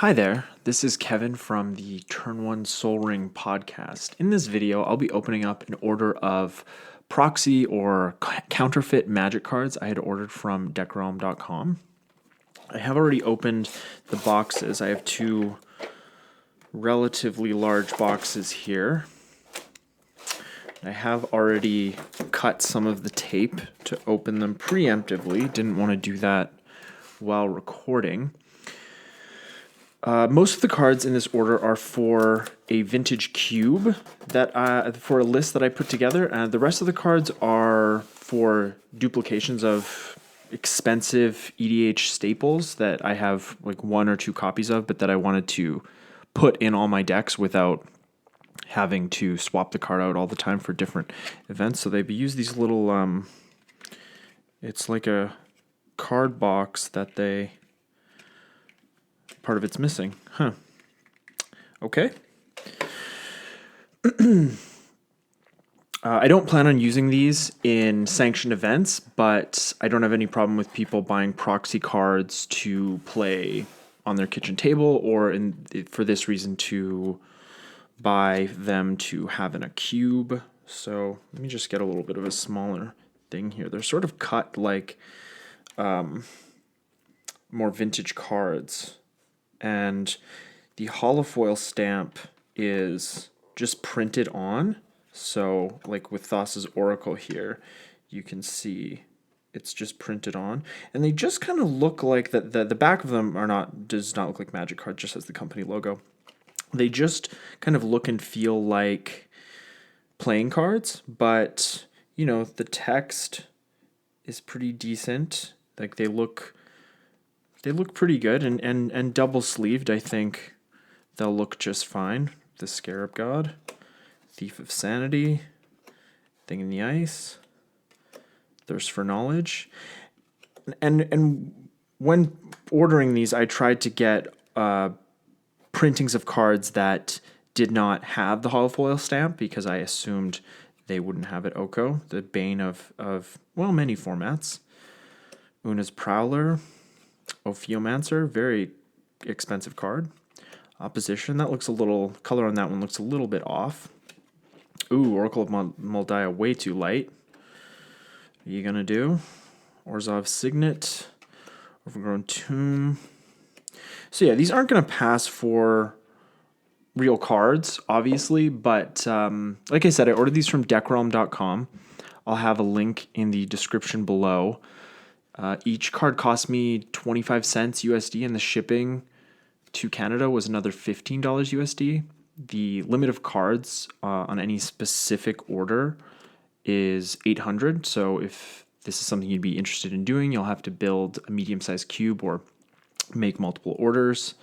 Hi there, this is Kevin from the Turn 1 Soul Ring podcast. In this video, I'll be opening up an order of proxy or counterfeit magic cards I had ordered from Deckrealm.com. I have already opened the boxes. I have two relatively large boxes here. I have already cut some of the tape to open them preemptively. Didn't want to do that while recording. Most of the cards in this order are for a vintage cube that for a list that I put together, and the rest of the cards are for duplications of expensive EDH staples that I have like one or two copies of, but that I wanted to put in all my decks without having to swap the card out all the time for different events. So they use these little it's like a card box that part of it's missing. Huh. Okay. I don't plan on using these in sanctioned events, but I don't have any problem with people buying proxy cards to play on their kitchen table or for this reason to buy them to have in a cube. So let me just get a little bit of a smaller thing here. They're sort of cut like more vintage cards. And the holofoil stamp is just printed on. So like with Thassa's Oracle here, you can see it's just printed on. And they just kind of look like the back of them does not look like magic cards, just as the company logo. They just kind of look and feel like playing cards, but you know, the text is pretty decent. Like they look pretty good, and double sleeved. I think they'll look just fine. The Scarab God, Thief of Sanity, Thing in the Ice, Thirst for Knowledge, and when ordering these, I tried to get printings of cards that did not have the holofoil stamp because I assumed they wouldn't have it. Oko, the bane of many formats. Una's Prowler. Ophiomancer, very expensive card. Opposition, that looks color on that one looks a little bit off. Ooh, Oracle of Moldiah, way too light. What are you going to do? Orzhov Signet, Overgrown Tomb. So yeah, these aren't going to pass for real cards, obviously, but like I said, I ordered these from Deckrealm.com. I'll have a link in the description below. Each card cost me 25 cents USD, and the shipping to Canada was another $15 USD. The limit of cards on any specific order is 800. So if this is something you'd be interested in doing, you'll have to build a medium-sized cube or make multiple orders.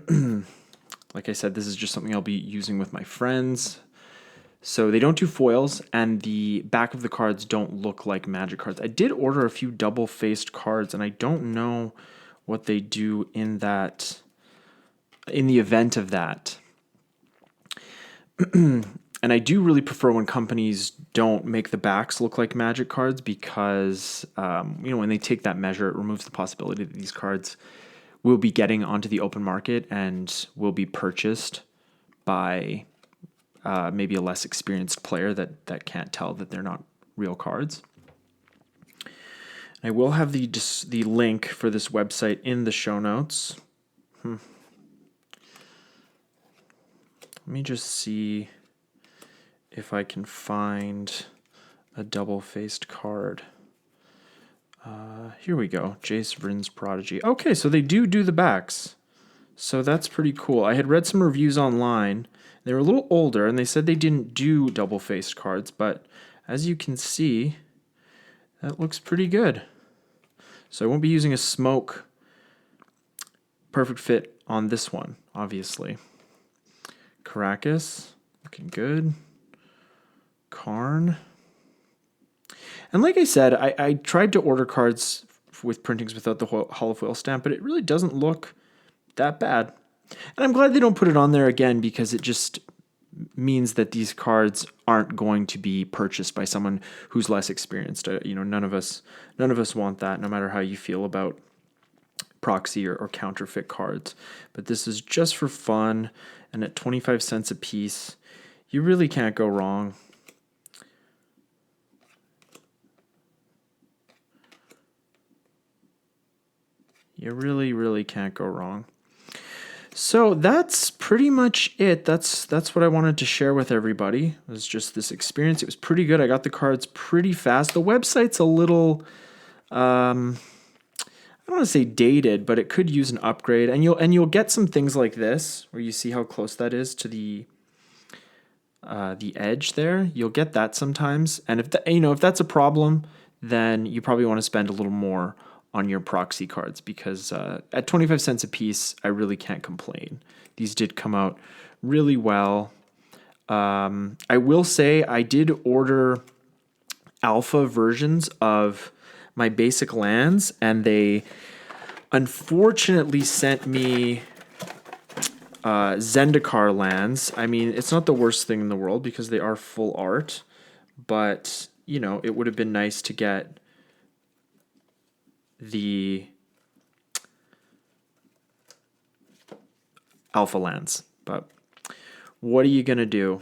Like I said, this is just something I'll be using with my friends. So they don't do foils, and the back of the cards don't look like magic cards. I did order a few double-faced cards, and I don't know what they do in the event of that. And I do really prefer when companies don't make the backs look like magic cards because, when they take that measure, it removes the possibility that these cards will be getting onto the open market and will be purchased by maybe a less experienced player that can't tell that they're not real cards. I will have the link for this website in the show notes. Let me just see if I can find a double-faced card. Here we go. Jace Vryn's Prodigy. Okay, so they do the backs. So that's pretty cool. I had read some reviews online. They were a little older, and they said they didn't do double-faced cards, but as you can see, that looks pretty good. So I won't be using a smoke perfect fit on this one, obviously. Caracas, looking good. Karn. And like I said, I tried to order cards with printings without the holofoil stamp, but it really doesn't look that bad. And I'm glad they don't put it on there again because it just means that these cards aren't going to be purchased by someone who's less experienced. None of us want that, no matter how you feel about proxy or counterfeit cards. But this is just for fun, and at 25 cents a piece, you really can't go wrong. You really, really can't go wrong. So that's pretty much it. That's what I wanted to share with everybody. It was just this experience. It was pretty good. I got the cards pretty fast. The website's a little, I don't want to say dated, but it could use an upgrade. And you'll get some things like this where you see how close that is to the edge there. You'll get that sometimes. And if that's a problem, then you probably want to spend a little more on your proxy cards, because at 25 cents a piece, I really can't complain. These did come out really well. I will say I did order alpha versions of my basic lands, and they unfortunately sent me Zendikar lands. I mean, it's not the worst thing in the world because they are full art, but it would have been nice to get the alpha lands. But what are you going to do?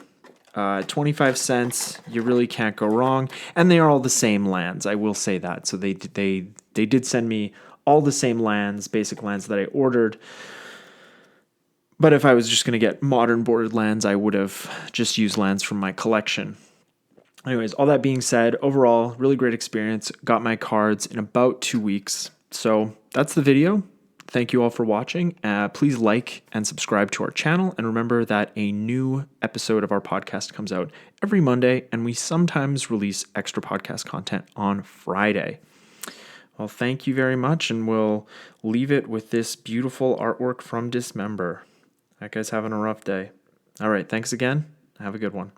25 cents, you really can't go wrong. And they are all the same lands, I will say that. So they did send me all the same lands, basic lands that I ordered. But if I was just going to get modern bordered lands, I would have just used lands from my collection. Anyways, all that being said, overall, really great experience. Got my cards in about 2 weeks. So that's the video. Thank you all for watching. Please like and subscribe to our channel. And remember that a new episode of our podcast comes out every Monday, and we sometimes release extra podcast content on Friday. Well, thank you very much, and we'll leave it with this beautiful artwork from Dismember. That guy's having a rough day. All right, thanks again. Have a good one.